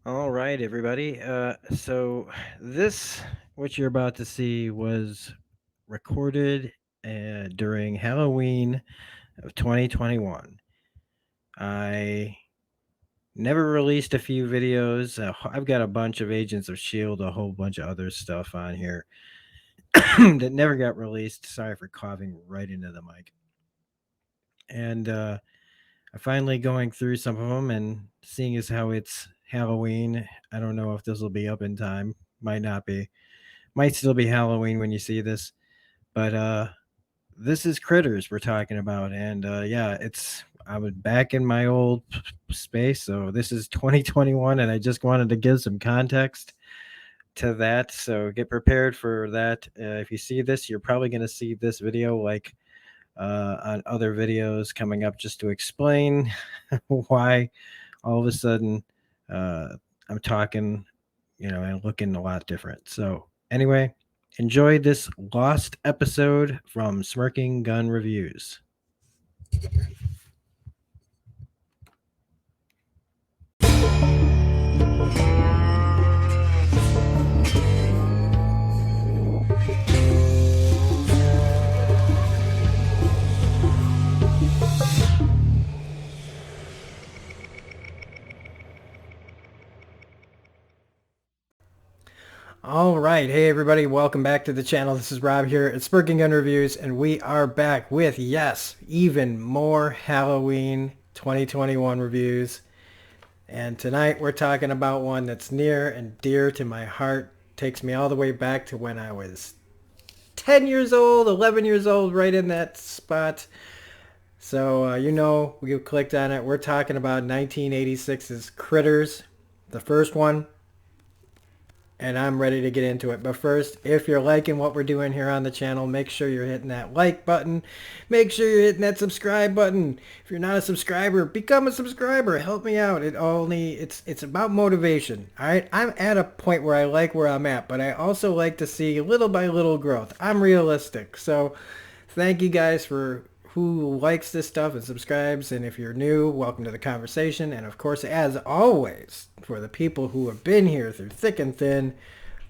All right, everybody. So this, what you're about to see, was recorded during Halloween of 2021. I never released a few videos. I've got a bunch of Agents of Shield, a whole bunch of other stuff on here that never got released. Sorry for coughing right into the mic. And I finally going through some of them and seeing as how it's Halloween. I don't know if this will be up in time. Might not be. Might still be Halloween when you see this, but this is Critters we're talking about, and yeah, it's I was back in my old space, so this is 2021, and I just wanted to give some context to that. So get prepared for that. If you see this, you're probably going to see this video like on other videos coming up, just to explain why all of a sudden uh, I'm talking, and looking a lot different. So anyway, enjoy this lost episode from Smirking Gun Reviews. All right, hey everybody, welcome back to the channel. This is Rob here at Smirking Gun Reviews, and we are back with, yes, even more Halloween 2021 reviews. And tonight we're talking about one that's near and dear to my heart. Takes me all the way back to when I was 10 years old, 11 years old, right in that spot. So, we clicked on it. We're talking about 1986's Critters, the first one, and I'm ready to get into it. But first, if you're liking what we're doing here on the channel, make sure you're hitting that like button. Make sure you're hitting that subscribe button. If you're not a subscriber, become a subscriber. Help me out. It's about motivation. All right, I'm at a point where I like where I'm at, but I also like to see little by little growth. I'm realistic. So, thank you guys for who likes this stuff and subscribes. And if you're new, welcome to the conversation. And of course, as always, for the people who have been here through thick and thin,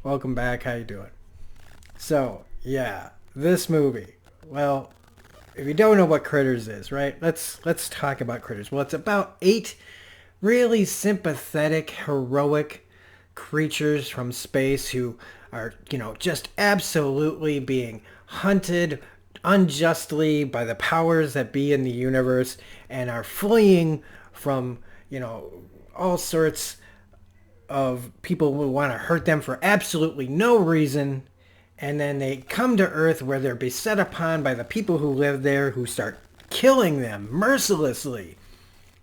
welcome back. How you doing? So, yeah, this movie. Well, if you don't know what Critters is, right? Let's talk about Critters. Well, it's about 8 really sympathetic, heroic creatures from space who are, just absolutely being hunted unjustly by the powers that be in the universe, and are fleeing from, all sorts of people who want to hurt them for absolutely no reason. And then they come to Earth, where they're beset upon by the people who live there, who start killing them mercilessly.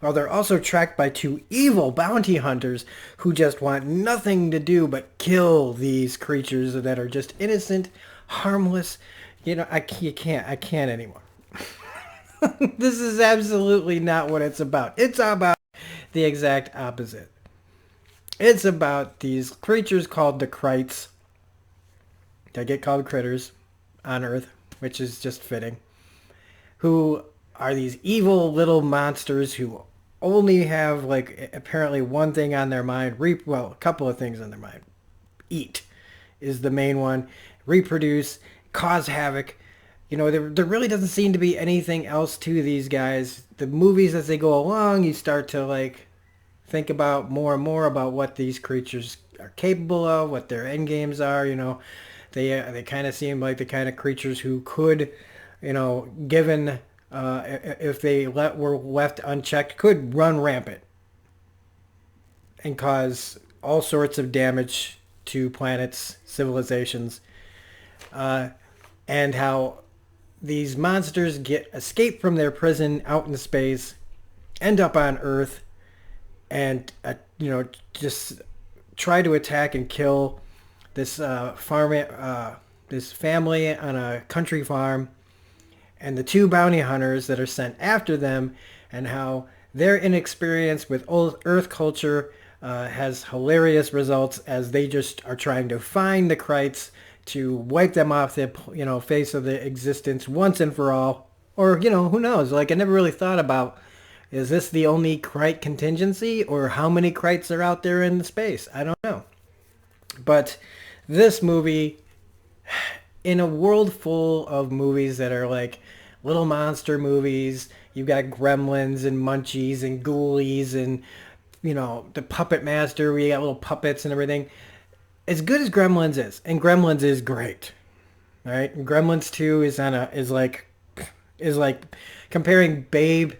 While they're also tracked by 2 evil bounty hunters who just want nothing to do but kill these creatures that are just innocent, harmless. I can't anymore. This is absolutely not what it's about. It's about the exact opposite. It's about these creatures called the Krites. They get called critters on Earth, which is just fitting. Who are these evil little monsters who only have, like, apparently one thing on their mind. A couple of things on their mind. Eat is the main one. Reproduce, cause havoc. There really doesn't seem to be anything else to these guys. The movies, as they go along, you start to, like, think about more and more about what these creatures are capable of, what their end games are. They kind of seem like the kind of creatures who could, given if they were left unchecked, could run rampant and cause all sorts of damage to planets, civilizations, and how these monsters escape from their prison out in space, end up on Earth, and just try to attack and kill this this family on a country farm, and the 2 bounty hunters that are sent after them, and how their inexperience with old Earth culture has hilarious results as they just are trying to find the Krites to wipe them off the face of the existence once and for all. Or who knows? Like, I never really thought about Is this the only Krite contingency, or how many Krites are out there in space? I don't know. But this movie, in a world full of movies that are like little monster movies, you've got Gremlins and Munchies and Ghoulies and, the Puppet Master, where you got little puppets and everything. As good as Gremlins is, and Gremlins is great, all right? Gremlins 2 is like comparing Babe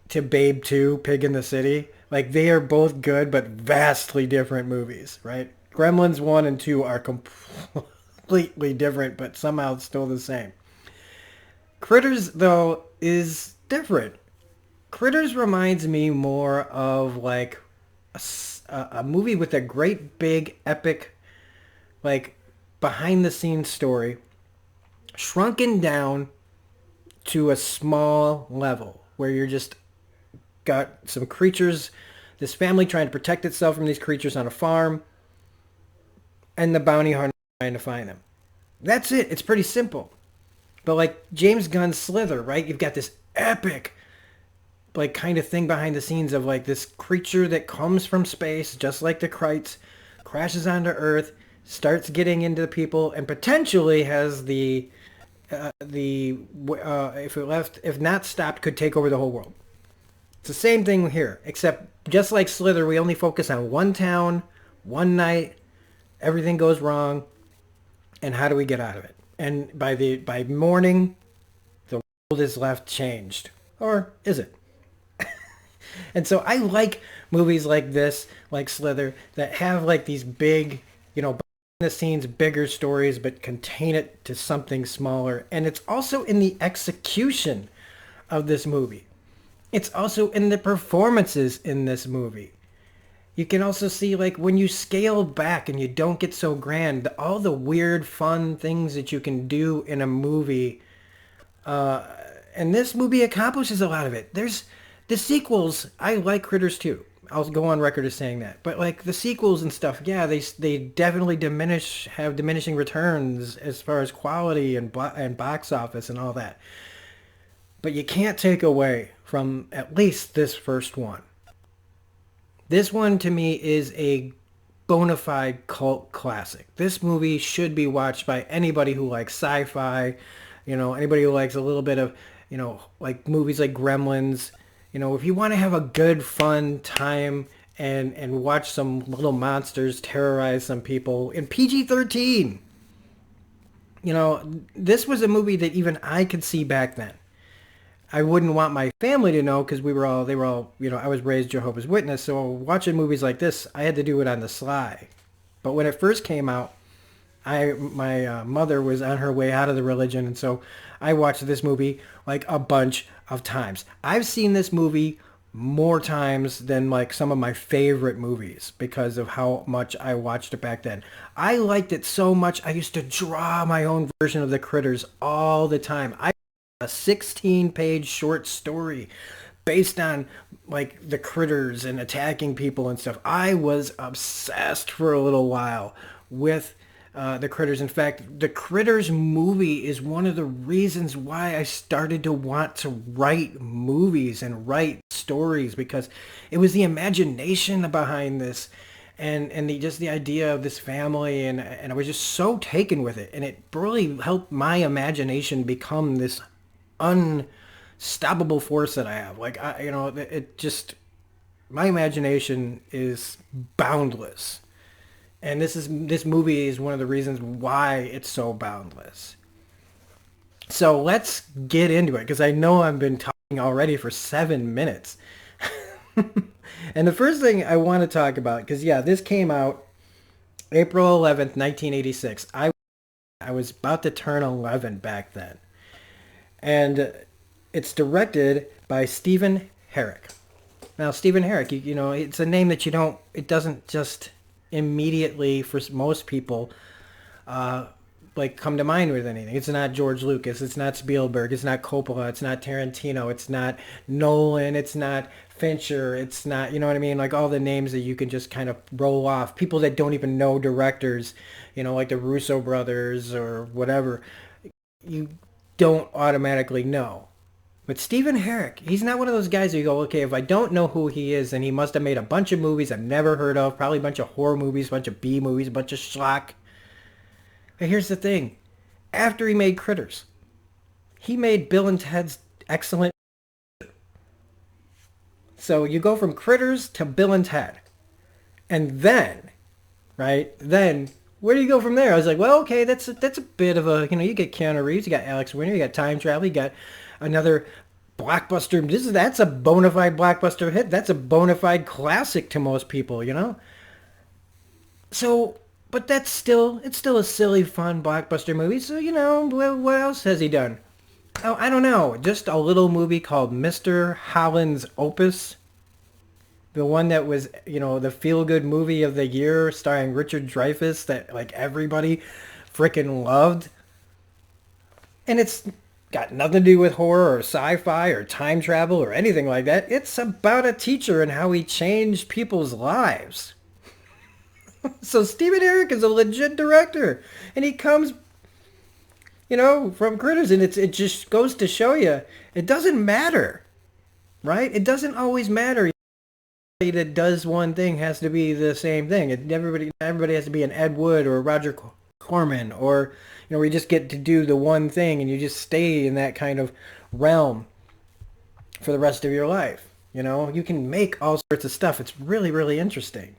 to Babe 2, Pig in the City. Like, they are both good, but vastly different movies, right? Gremlins 1 and 2 are completely different, but somehow still the same. Critters, though, is different. Critters reminds me more of like a movie with a great big epic, like, behind the scenes story, shrunken down to a small level where you're just got some creatures, this family trying to protect itself from these creatures on a farm, and the bounty hunter trying to find them. That's it. It's pretty simple. But like James Gunn's Slither, right? You've got this epic, like, kind of thing behind the scenes of like this creature that comes from space, just like the Krites, crashes onto Earth, starts getting into people, and potentially has if not stopped, could take over the whole world. It's the same thing here, except just like Slither, we only focus on one town, one night, everything goes wrong, and how do we get out of it? And by morning, the world is left changed. Or is it? And so I like movies like this, like Slither, that have like these big, behind the scenes, bigger stories, but contain it to something smaller. And it's also in the execution of this movie. It's also in the performances in this movie. You can also see, like, when you scale back and you don't get so grand, all the weird, fun things that you can do in a movie. And this movie accomplishes a lot of it. There's the sequels. I like Critters too. I'll go on record as saying that. But like the sequels and stuff, yeah, they definitely have diminishing returns as far as quality and box office and all that. But you can't take away from at least this first one. This one to me is a bona fide cult classic. This movie should be watched by anybody who likes sci-fi, anybody who likes a little bit of, like movies like Gremlins. If you want to have a good, fun time and watch some little monsters terrorize some people in PG-13, this was a movie that even I could see back then. I wouldn't want my family to know because they were all, I was raised Jehovah's Witness. So watching movies like this, I had to do it on the sly. But when it first came out, my mother was on her way out of the religion. And so I watched this movie like a bunch of times. I've seen this movie more times than like some of my favorite movies because of how much I watched it back then. I liked it so much, I used to draw my own version of the Critters all the time. A 16-page short story based on like the Critters and attacking people and stuff. I was obsessed for a little while with the Critters. In fact, the Critters movie is one of the reasons why I started to want to write movies and write stories, because it was the imagination behind this and just the idea of this family, and I was just so taken with it, and it really helped my imagination become this unstoppable force that I have. Like, my imagination is boundless. And this movie is one of the reasons why it's so boundless. So let's get into it, because I know I've been talking already for 7 minutes. And the first thing I want to talk about, because yeah, this came out April 11th, 1986. I was about to turn 11 back then. And it's directed by Stephen Herek. Now, Stephen Herek, it's a name that it doesn't just immediately, for most people, like come to mind with anything. It's not George Lucas. It's not Spielberg. It's not Coppola. It's not Tarantino. It's not Nolan. It's not Fincher. It's not, you know what I mean? Like all the names that you can just kind of roll off. People that don't even know directors, like the Russo brothers or whatever. You don't automatically know. But Stephen Herrick, he's not one of those guys who you go, okay, if I don't know who he is, then he must have made a bunch of movies I've never heard of, probably a bunch of horror movies, a bunch of B movies, a bunch of schlock. But here's the thing. After he made Critters, he made Bill and Ted's Excellent. So you go from Critters to Bill and Ted. And then, right, then where do you go from there? I was like, well, okay, that's a bit of a, you get Keanu Reeves, you got Alex Winter, you got time travel, you got another blockbuster. That's a bona fide blockbuster hit. That's a bona fide classic to most people. So, but it's still a silly, fun blockbuster movie. So, what else has he done? Oh, I don't know. Just a little movie called Mr. Holland's Opus. The one that was, the feel-good movie of the year starring Richard Dreyfuss that, like, everybody freaking loved. And it's got nothing to do with horror or sci-fi or time travel or anything like that. It's about a teacher and how he changed people's lives. So Stephen Herrick is a legit director. And he comes, from Critters. And it just goes to show you, it doesn't matter, right? It doesn't always matter. That does one thing has to be the same thing. Everybody has to be an Ed Wood or a Roger Corman, or where you just get to do the one thing and you just stay in that kind of realm for the rest of your life. You can make all sorts of stuff. It's really, really interesting.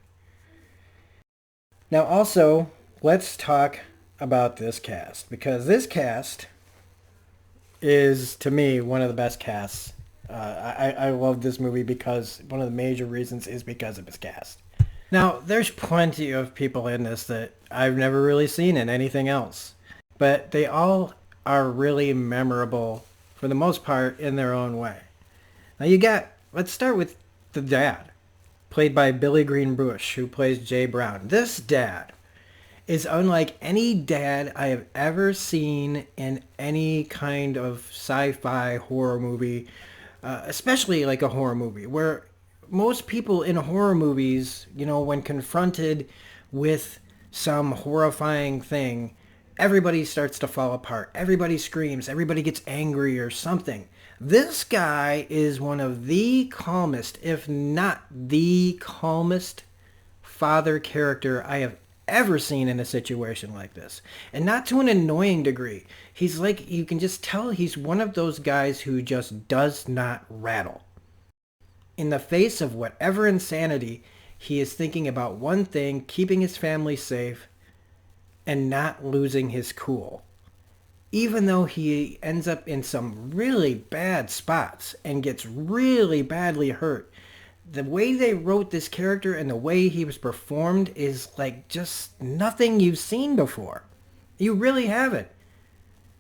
Now also, let's talk about this cast, because this cast is, to me, one of the best casts. I love this movie because one of the major reasons is because of its cast. Now, there's plenty of people in this that I've never really seen in anything else, but they all are really memorable for the most part in their own way. Now let's start with the dad, played by Billy Greenbush, who plays Jay Brown. This dad is unlike any dad I have ever seen in any kind of sci-fi horror movie, especially like a horror movie, where most people in horror movies, when confronted with some horrifying thing, everybody starts to fall apart. Everybody screams. Everybody gets angry or something. This guy is one of the calmest, if not the calmest, father character I have ever seen in a situation like this. And not to an annoying degree. He's like, you can just tell he's one of those guys who just does not rattle. In the face of whatever insanity, he is thinking about one thing, keeping his family safe and not losing his cool. Even though he ends up in some really bad spots and gets really badly hurt, the way they wrote this character and the way he was performed is like just nothing you've seen before. You really haven't.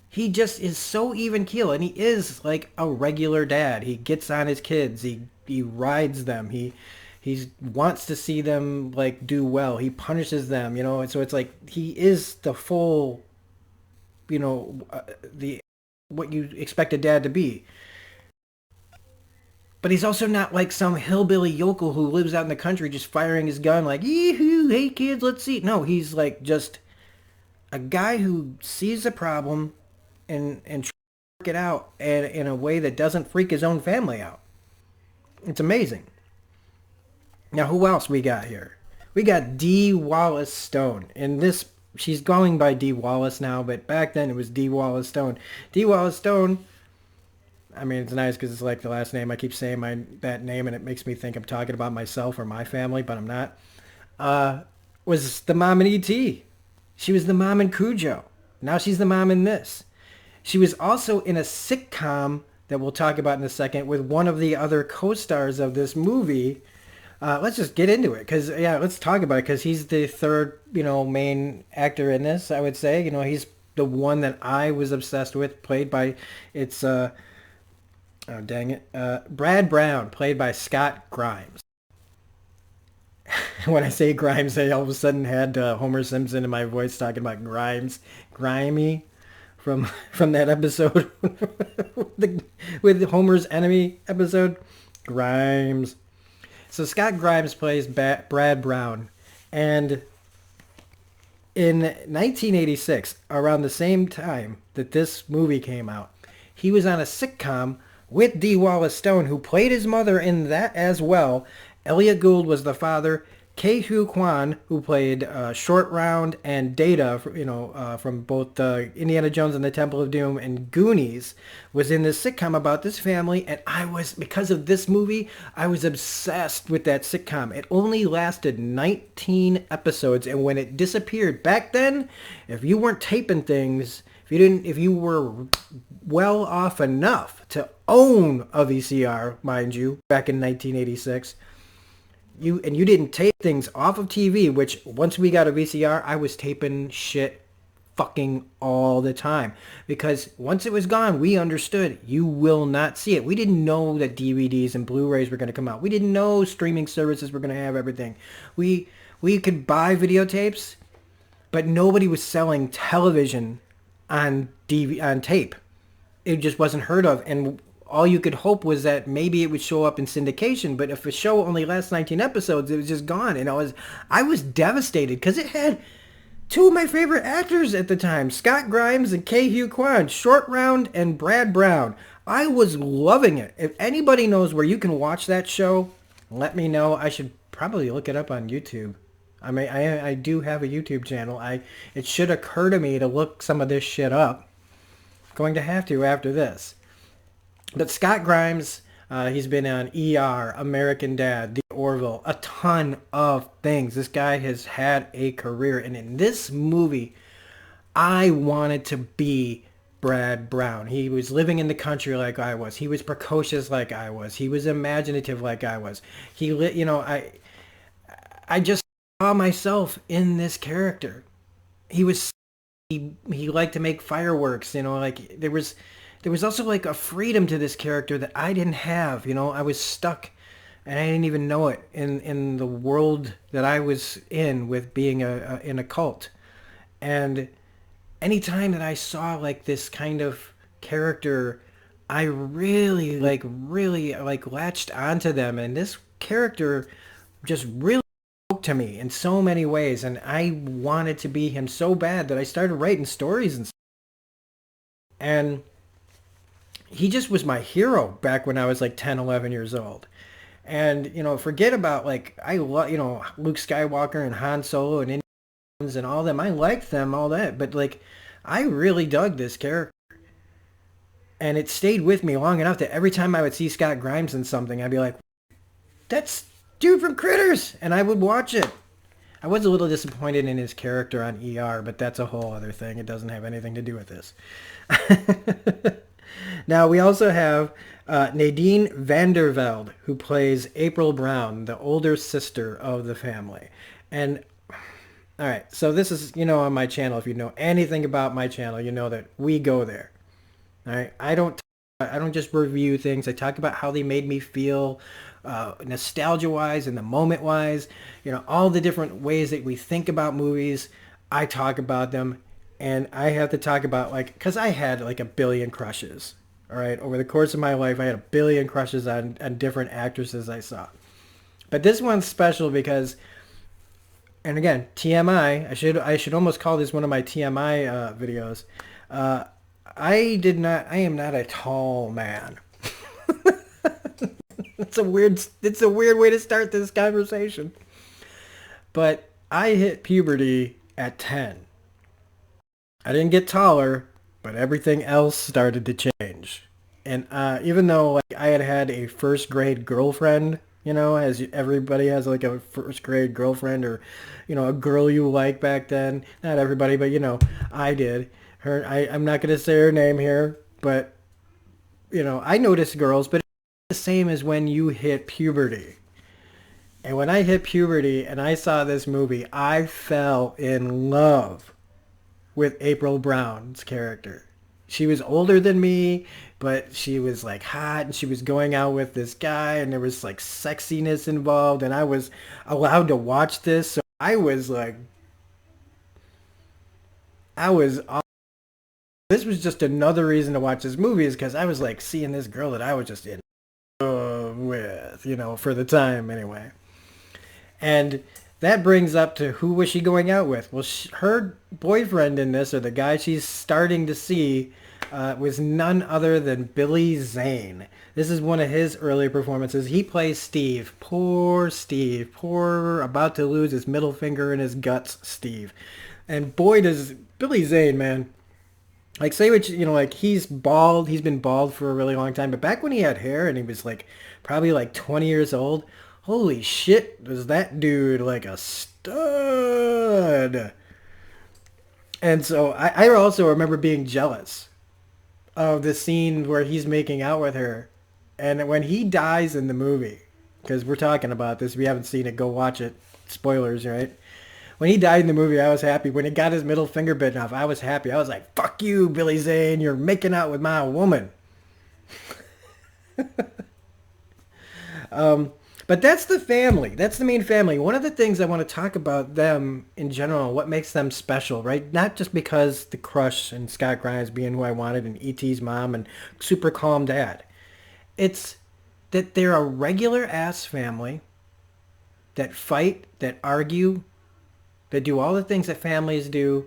He just is so even keel, and he is like a regular dad. He gets on his kids. He rides them. He wants to see them like do well. He punishes them, and so it's like he is the full, the what you expect a dad to be. But he's also not like some hillbilly yokel who lives out in the country just firing his gun like, yee-hoo, hey kids, let's see. No, he's like just a guy who sees a problem and tries to work it out and in a way that doesn't freak his own family out. It's amazing. Now, who else we got here? We got Dee Wallace Stone. In this, she's going by Dee Wallace now, but back then it was Dee Wallace Stone. Dee Wallace Stone, I mean, it's nice because it's like the last name. I keep saying that name, and it makes me think I'm talking about myself or my family, but I'm not. Was the mom in E.T. She was the mom in Cujo. Now she's the mom in this. She was also in a sitcom that we'll talk about in a second with one of the other co-stars of this movie. Let's just get into it because, let's talk about it because he's the third, main actor in this, I would say. He's the one that I was obsessed with, played by, oh, dang it. Brad Brown, played by Scott Grimes. When I say Grimes, I all of a sudden had Homer Simpson in my voice talking about Grimes. Grimy from that episode with Homer's enemy episode. Grimes. So Scott Grimes plays Brad Brown. And in 1986, around the same time that this movie came out, he was on a sitcom with D. Wallace Stone, who played his mother in that as well. Elliot Gould was the father. Ke Huy Quan, who played Short Round and Data, from both Indiana Jones and the Temple of Doom and Goonies, was in this sitcom about this family. And because of this movie, I was obsessed with that sitcom. It only lasted 19 episodes, and when it disappeared back then, if you weren't taping things, if you were well off enough to own a VCR, mind you, back in 1986, you didn't tape things off of TV, which once we got a VCR, I was taping shit fucking all the time. Because once it was gone, we understood you will not see it. We didn't know that DVDs and Blu-rays were going to come out. We didn't know streaming services were going to have everything. We could buy videotapes, but nobody was selling television on tape. It just wasn't heard of. And all you could hope was that maybe it would show up in syndication, but if a show only lasts 19 episodes, it was just gone. And I was devastated because it had two of my favorite actors at the time, Scott Grimes and Ke Huy Quan, Short Round and Brad Brown. I was loving it. If anybody knows where you can watch that show, let me know. I should probably look it up on YouTube. I mean, I do have a YouTube channel. It should occur to me to look some of this shit up. Going to have to after this. But Scott Grimes, he's been on ER, American Dad, The Orville, a ton of things. This guy has had a career. And in this movie, I wanted to be Brad Brown. He was living in the country like I was. He was precocious like I was. He was imaginative like I was. I just saw myself in this character. He liked to make fireworks, like there was also like a freedom to this character that I didn't have. I was stuck and I didn't even know it in the world that I was in with being in a cult. And anytime that I saw like this kind of character, I really latched onto them. And this character just really spoke to me in so many ways. And I wanted to be him so bad that I started writing stories and he just was my hero back when I was like 10, 11 years old. And, forget about like, I love, Luke Skywalker and Han Solo and Indians and all them. I liked them, all that. But like, I really dug this character. And it stayed with me long enough that every time I would see Scott Grimes in something, I'd be like, that's dude from Critters. And I would watch it. I was a little disappointed in his character on ER, but that's a whole other thing. It doesn't have anything to do with this. Now, we also have Nadine Vandervelde, who plays April Brown, the older sister of the family. And, all right, so this is, on my channel. If you know anything about my channel, you know that we go there. All right, I don't just review things. I talk about how they made me feel, nostalgia-wise and the moment-wise. All the different ways that we think about movies. I talk about them. And I have to talk about, because I had like a billion crushes, all right? Over the course of my life, I had a billion crushes on different actresses I saw. But this one's special because, and again, TMI, I should almost call this one of my TMI videos. I am not a tall man. It's a weird way to start this conversation. But I hit puberty at 10. I didn't get taller, but everything else started to change. And even though I had a first grade girlfriend, as everybody has like a first grade girlfriend or, a girl you like back then. Not everybody, but I did. I'm not going to say her name here, but, I noticed girls, but it's the same as when you hit puberty. And when I hit puberty and I saw this movie, I fell in love with April Brown's character. She was older than me, but she was like hot and she was going out with this guy and there was like sexiness involved and I was allowed to watch this. So this was just another reason to watch this movie is because I was like seeing this girl that I was just in love with, for the time anyway. And that brings up to who was she going out with? Well, her boyfriend in this, or the guy she's starting to see, was none other than Billy Zane. This is one of his early performances. He plays Steve. Poor Steve. Poor, about to lose his middle finger in his guts, Steve. And boy, does Billy Zane, man. Like, say what you know, like, he's bald. He's been bald for a really long time. But back when he had hair and he was, like, probably, like, 20 years old, holy shit, was that dude, like, a stud. And so I also remember being jealous of the scene where he's making out with her. And when he dies in the movie, because we're talking about this, if you haven't seen it, go watch it. Spoilers, right? When he died in the movie, I was happy. When he got his middle finger bitten off, I was happy. I was like, fuck you, Billy Zane. You're making out with my woman. But that's the family. That's the main family. One of the things I want to talk about them in general, what makes them special, right? Not just because the crush and Scott Grimes being who I wanted and E.T.'s mom and super calm dad. It's that they're a regular ass family that fight, that argue, that do all the things that families do.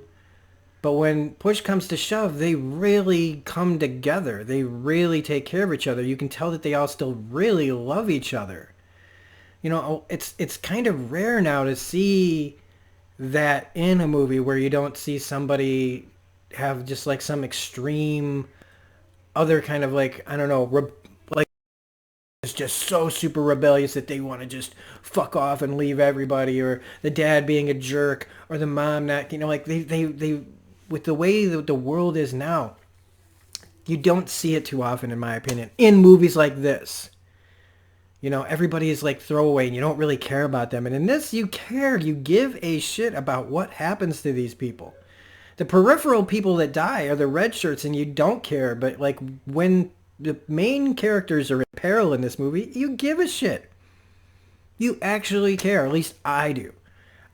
But when push comes to shove, they really come together. They really take care of each other. You can tell that they all still really love each other. You know, it's kind of rare now to see that in a movie where you don't see somebody have just like some extreme other kind of like, I don't know, like it's just so super rebellious that they want to just fuck off and leave everybody, or the dad being a jerk, or the mom not, you know, like they with the way that the world is now, you don't see it too often, in my opinion, in movies like this. You know, everybody is like throwaway and you don't really care about them. And in this, you care. You give a shit about what happens to these people. The peripheral people that die are the red shirts and you don't care. But like when the main characters are in peril in this movie, you give a shit. You actually care. At least I do.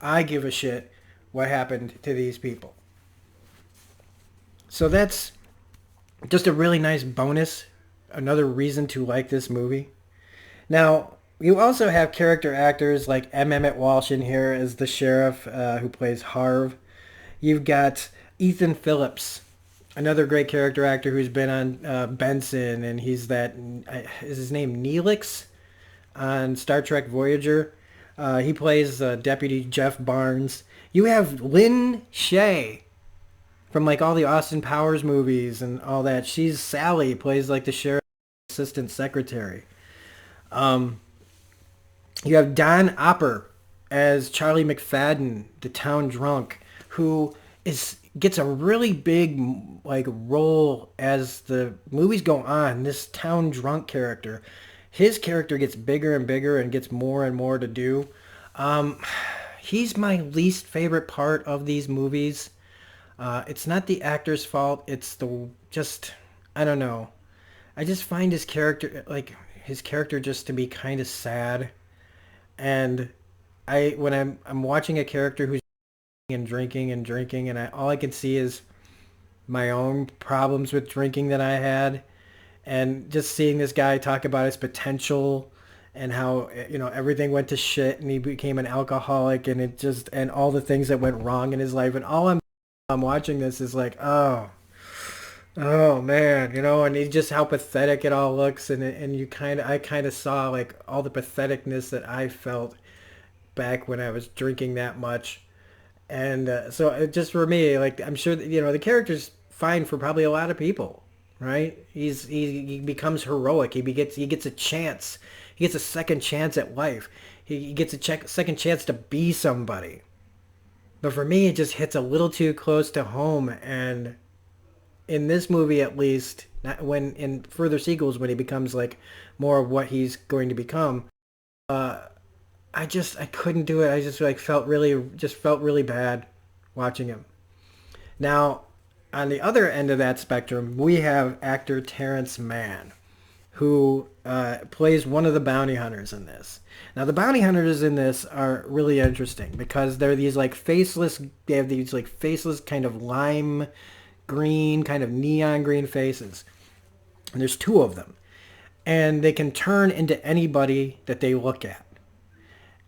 I give a shit what happened to these people. So that's just a really nice bonus. Another reason to like this movie. Now, you also have character actors like M. Emmett Walsh in here as the sheriff who plays Harv. You've got Ethan Phillips, another great character actor who's been on Benson, and he's that, is his name Neelix on Star Trek Voyager. He plays Deputy Jeff Barnes. You have Lynn Shay from like all the Austin Powers movies and all that. She's Sally, plays like the sheriff's assistant secretary. You have Don Opper as Charlie McFadden, the town drunk, who gets a really big like role as the movies go on. This town drunk character, his character gets bigger and bigger and gets more and more to do. He's my least favorite part of these movies. It's not the actor's fault. It's I don't know. I just find his character just to be kind of sad. And when I'm watching a character who's drinking and all I can see is my own problems with drinking that I had, and just seeing this guy talk about his potential and how, you know, everything went to shit and he became an alcoholic, and all the things that went wrong in his life, and all I'm watching this is like, oh man, you know, and just how pathetic it all looks, and I kind of saw like all the patheticness that I felt back when I was drinking that much, and so it just for me, like I'm sure that, you know, the character's fine for probably a lot of people, right? He becomes heroic. He gets a chance. He gets a second chance at life. He gets a second chance to be somebody. But for me, it just hits a little too close to home, and in this movie at least, not when in further sequels when he becomes like more of what he's going to become, I couldn't do it. I just like felt really bad watching him. Now, on the other end of that spectrum, we have actor Terrence Mann, who plays one of the bounty hunters in this. Now, the bounty hunters in this are really interesting because they're these like they have these like faceless kind of lime green, kind of neon green faces. And there's two of them. And they can turn into anybody that they look at.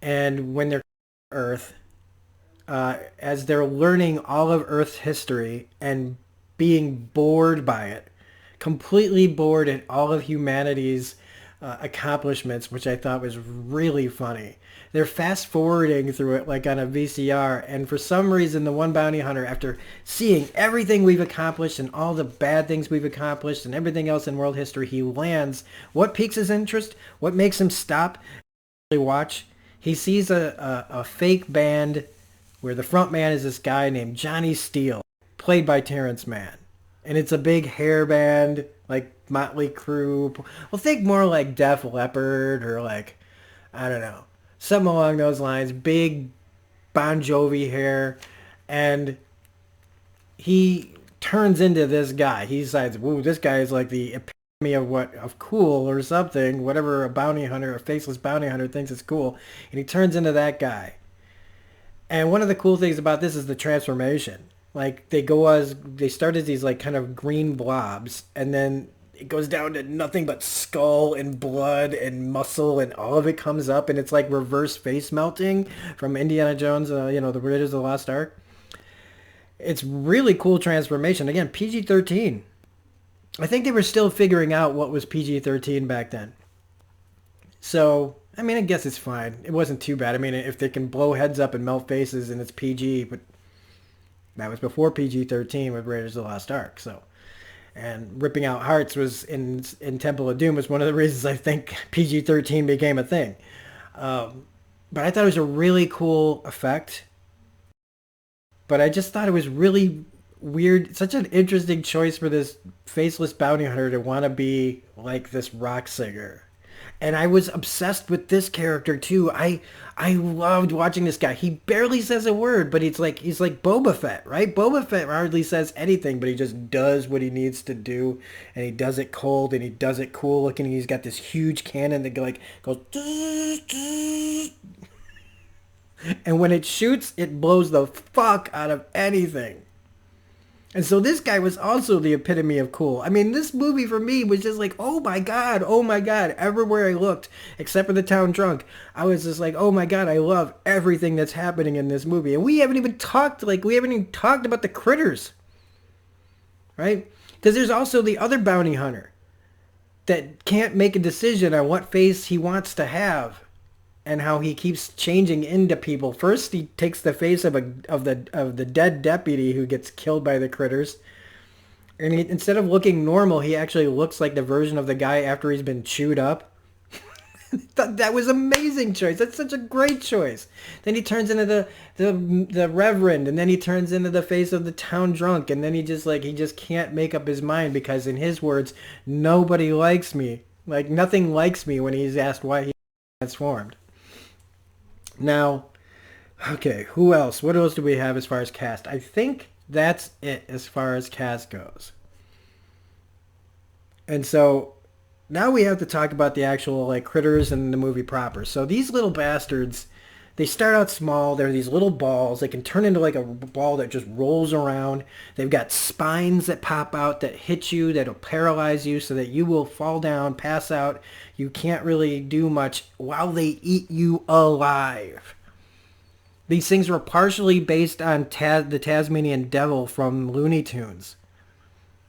And when they're on Earth, as they're learning all of Earth's history and being bored by it, completely bored at all of humanity's accomplishments, which I thought was really funny. They're fast forwarding through it like on a VCR, and for some reason the one bounty hunter, after seeing everything we've accomplished and all the bad things we've accomplished and everything else in world history, he lands. What piques his interest? What makes him stop and watch? He sees a fake band where the front man is this guy named Johnny Steele, played by Terrence Mann. And it's a big hair band, like Motley Crue. Well, think more like Def Leppard or like, I don't know, something along those lines. Big Bon Jovi hair. And he turns into this guy. He decides, woo, this guy is like the epitome of cool or something, whatever a bounty hunter, a faceless bounty hunter thinks is cool. And he turns into that guy. And one of the cool things about this is the transformation. Like they start as these like kind of green blobs, and then it goes down to nothing but skull and blood and muscle, and all of it comes up, and it's like reverse face melting from Indiana Jones, the Raiders of the Lost Ark. It's really cool transformation. Again, PG-13. I think they were still figuring out what was PG-13 back then. So, I mean, I guess it's fine. It wasn't too bad. I mean, if they can blow heads up and melt faces and it's PG, but that was before PG-13 with Raiders of the Lost Ark. So, and ripping out hearts was in Temple of Doom was one of the reasons I think PG-13 became a thing. But I thought it was a really cool effect. But I just thought it was really weird. Such an interesting choice for this faceless bounty hunter to want to be like this rock singer. And I was obsessed with this character too. I loved watching this guy. He barely says a word, but he's like Boba Fett, right? Boba Fett hardly says anything, but he just does what he needs to do, and he does it cold, and he does it cool looking. He's got this huge cannon that like goes, and when it shoots, it blows the fuck out of anything. And so this guy was also the epitome of cool. I mean, this movie for me was just like, oh my God. Everywhere I looked, except for the town drunk, I was just like, oh my God, I love everything that's happening in this movie. And we haven't even talked about the critters, right? Because there's also the other bounty hunter that can't make a decision on what face he wants to have. And how he keeps changing into people. First, he takes the face of the dead deputy who gets killed by the critters, and instead of looking normal, he actually looks like the version of the guy after he's been chewed up. That was an amazing choice. That's such a great choice. Then he turns into the reverend, and then he turns into the face of the town drunk, and then he just can't make up his mind because, in his words, nobody likes me. Like nothing likes me when he's asked why he transformed. Now, okay, who else? What else do we have as far as cast? I think that's it as far as cast goes. And so now we have to talk about the actual like critters in the movie proper. So these little bastards, they start out small. They're these little balls. They can turn into like a ball that just rolls around. They've got spines that pop out that hit you, that'll paralyze you so that you will fall down, pass out. You can't really do much while they eat you alive. These things were partially based on the Tasmanian Devil from Looney Tunes.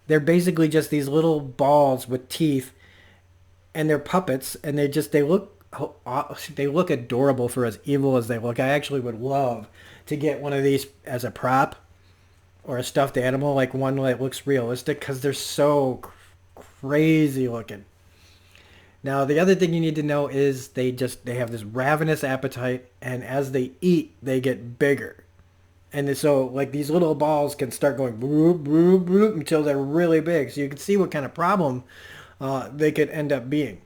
They're basically just these little balls with teeth, and they're puppets, and they look adorable for as evil as they look. I actually would love to get one of these as a prop or a stuffed animal, like one that looks realistic, because they're so crazy looking. Now, the other thing you need to know is they have this ravenous appetite, and as they eat, they get bigger. And so, like, these little balls can start going bloop, bloop, bloop until they're really big. So you can see what kind of problem they could end up being.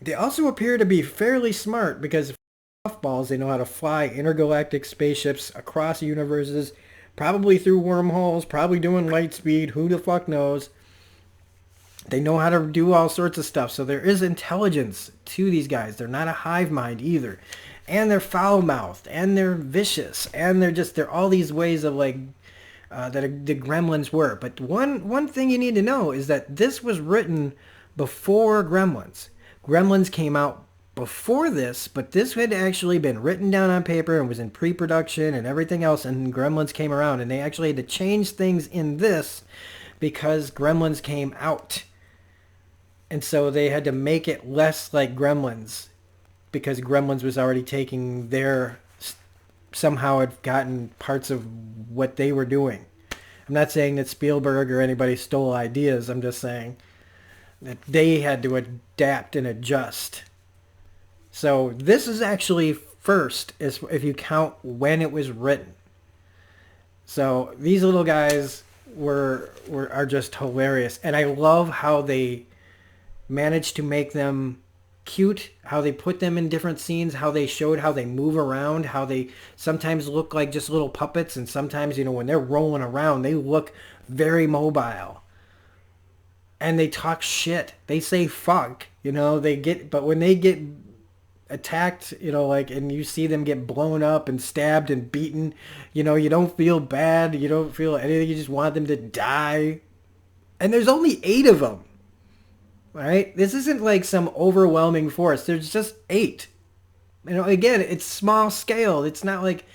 They also appear to be fairly smart because puffballs, they know how to fly intergalactic spaceships across universes, probably through wormholes, probably doing light speed, who the fuck knows. They know how to do all sorts of stuff. So there is intelligence to these guys. They're not a hive mind either. And they're foul-mouthed. And they're vicious. And they're all these ways of like that the Gremlins were. But one thing you need to know is that this was written before Gremlins. Gremlins came out before this, but this had actually been written down on paper and was in pre-production and everything else. And Gremlins came around and they actually had to change things in this because Gremlins came out. And so they had to make it less like Gremlins because Gremlins was already taking their, somehow had gotten parts of what they were doing. I'm not saying that Spielberg or anybody stole ideas. I'm just saying that they had to adapt and adjust. So this is actually first, if you count when it was written. So these little guys are just hilarious, and I love how they managed to make them cute, how they put them in different scenes, how they showed how they move around, how they sometimes look like just little puppets, and sometimes, you know, when they're rolling around, they look very mobile. And they talk shit. They say fuck, you know, but when they get attacked, you know, like, and you see them get blown up and stabbed and beaten, you know, you don't feel bad, you don't feel anything, you just want them to die. And there's only 8 of them. Right? This isn't like some overwhelming force. There's just 8. You know, again, it's small scale. It's not like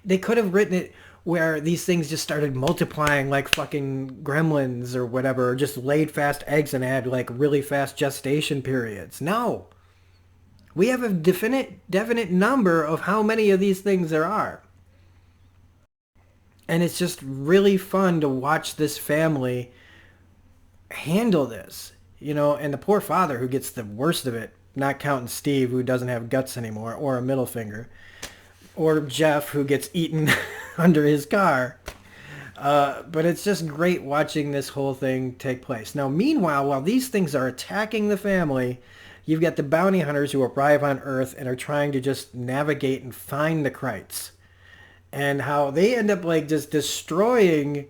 they could have written it where these things just started multiplying like fucking gremlins or whatever, or just laid fast eggs and had like really fast gestation periods. No. We have a definite number of how many of these things there are. And it's just really fun to watch this family handle this. You know, and the poor father who gets the worst of it, not counting Steve, who doesn't have guts anymore, or a middle finger, or Jeff, who gets eaten under his car. But it's just great watching this whole thing take place. Now, meanwhile, while these things are attacking the family, you've got the bounty hunters who arrive on Earth and are trying to just navigate and find the Krites. And how they end up like just destroying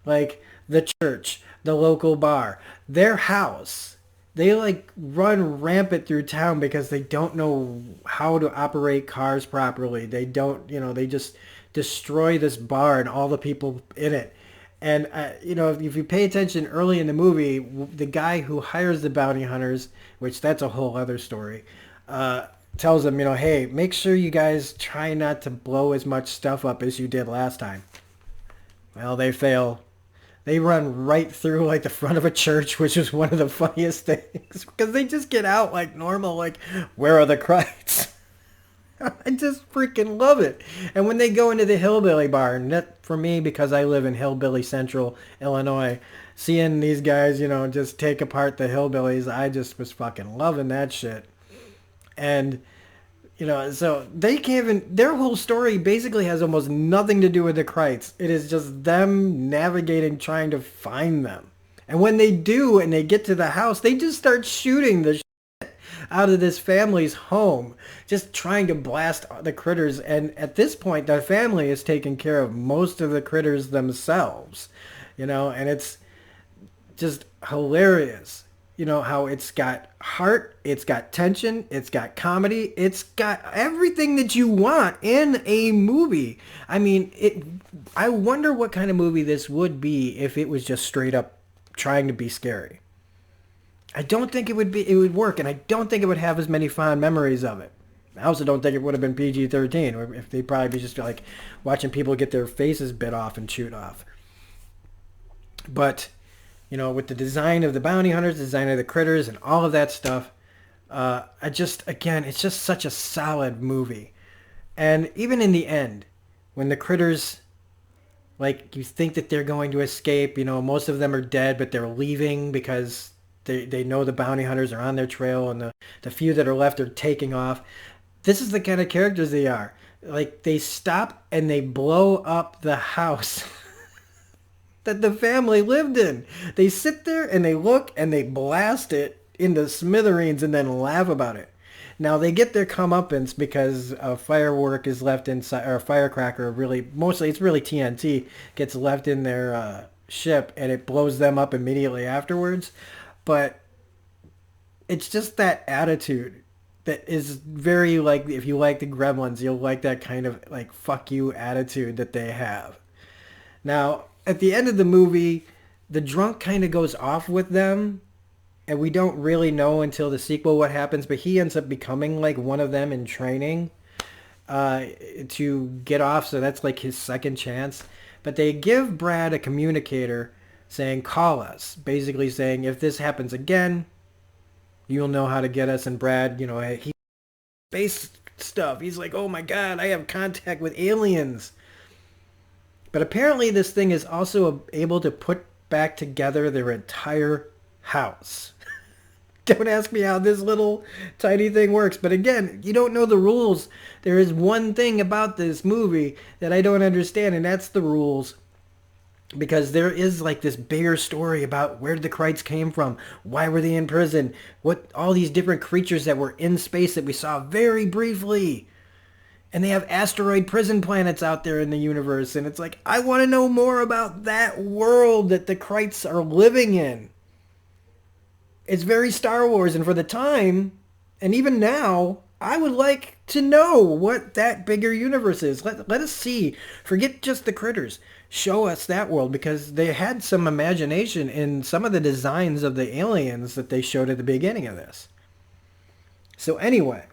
like the church, the local bar, their house. They like run rampant through town because they don't know how to operate cars properly. They don't, you know, they just destroy this bar and all the people in it. And, you know, if you pay attention early in the movie, the guy who hires the bounty hunters, which that's a whole other story, tells them, you know, hey, make sure you guys try not to blow as much stuff up as you did last time. Well, they fail. They run right through like the front of a church, which is one of the funniest things because they just get out like normal, like, where are the Krites? I just freaking love it. And when they go into the Hillbilly bar, and that for me, because I live in Hillbilly Central, Illinois, seeing these guys, you know, just take apart the hillbillies, I just was fucking loving that shit. And you know, so they can't even, their whole story basically has almost nothing to do with the Krites. It is just them navigating, trying to find them. And when they do, and they get to the house, they just start shooting the shit out of this family's home, just trying to blast the critters. And at this point, the family is taking care of most of the critters themselves, you know, and it's just hilarious. You know, how it's got heart, it's got tension, it's got comedy, it's got everything that you want in a movie. I mean, I wonder what kind of movie this would be if it was just straight up trying to be scary. I don't think it would work, and I don't think it would have as many fond memories of it. I also don't think it would have been PG-13, if they'd probably be just like watching people get their faces bit off and chewed off. But you know, with the design of the bounty hunters, the design of the critters, and all of that stuff, again, it's just such a solid movie. And even in the end, when the critters, like, you think that they're going to escape, you know, most of them are dead, but they're leaving because they know the bounty hunters are on their trail, and the few that are left are taking off. This is the kind of characters they are. Like, they stop and they blow up the house that the family lived in. They sit there and they look and they blast it into smithereens and then laugh about it. Now they get their comeuppance because a firework is left inside, or a firecracker, it's really TNT, gets left in their ship and it blows them up immediately afterwards. But it's just that attitude that is very like, if you like the Gremlins, you'll like that kind of like fuck you attitude that they have. Now, at the end of the movie, the drunk kind of goes off with them, and we don't really know until the sequel what happens, but he ends up becoming like one of them in training to get off, so that's like his second chance. But they give Brad a communicator saying, call us. Basically saying, if this happens again, you'll know how to get us. And Brad, you know, he space stuff. He's like, oh my God, I have contact with aliens. But apparently this thing is also able to put back together their entire house. Don't ask me how this little tiny thing works. But again, you don't know the rules. There is one thing about this movie that I don't understand, and that's the rules. Because there is like this bigger story about where the Krites came from. Why were they in prison? What all these different creatures that were in space that we saw very briefly. And they have asteroid prison planets out there in the universe. And it's like, I want to know more about that world that the Krites are living in. It's very Star Wars, and for the time, and even now, I would like to know what that bigger universe is. Let us see. Forget just the critters. Show us that world, because they had some imagination in some of the designs of the aliens that they showed at the beginning of this. So anyway,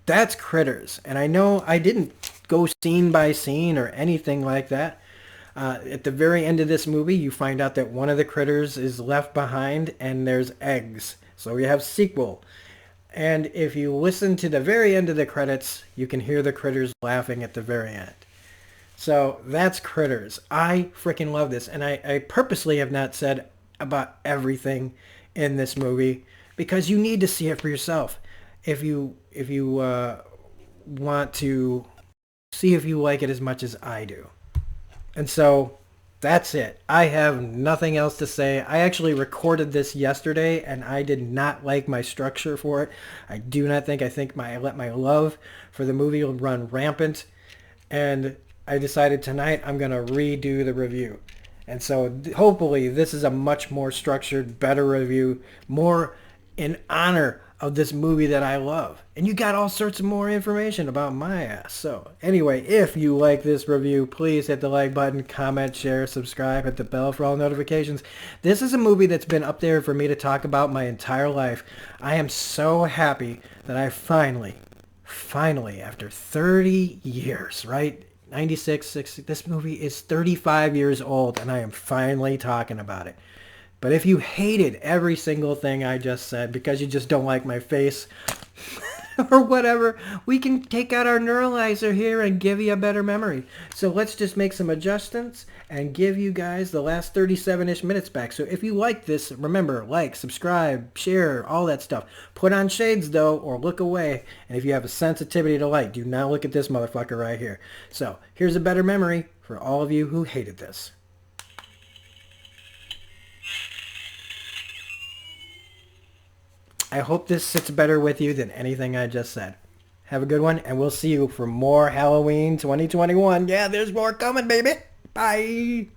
that's Critters. And I know I didn't go scene by scene or anything like that. At the very end of this movie, you find out that one of the critters is left behind and there's eggs. So we have sequel. And if you listen to the very end of the credits, you can hear the critters laughing at the very end. So that's Critters. I freaking love this. And I purposely have not said about everything in this movie because you need to see it for yourself. If you want to see if you like it as much as I do. And so that's it. I have nothing else to say. I actually recorded this yesterday and I did not like my structure for it. I do not think. I let my love for the movie run rampant. And I decided tonight I'm going to redo the review. And so hopefully this is a much more structured, better review, more in honor of this movie that I love. And you got all sorts of more information about my ass. So anyway, if you like this review, please hit the like button, comment, share, subscribe, hit the bell for all notifications. This is a movie that's been up there for me to talk about my entire life. I am so happy that I finally, after 30 years, right? 96, 60, this movie is 35 years old and I am finally talking about it. But if you hated every single thing I just said because you just don't like my face or whatever, we can take out our neuralizer here and give you a better memory. So let's just make some adjustments and give you guys the last 37-ish minutes back. So if you like this, remember, like, subscribe, share, all that stuff. Put on shades, though, or look away. And if you have a sensitivity to light, do not look at this motherfucker right here. So here's a better memory for all of you who hated this. I hope this sits better with you than anything I just said. Have a good one, and we'll see you for more Halloween 2021. Yeah, there's more coming, baby. Bye.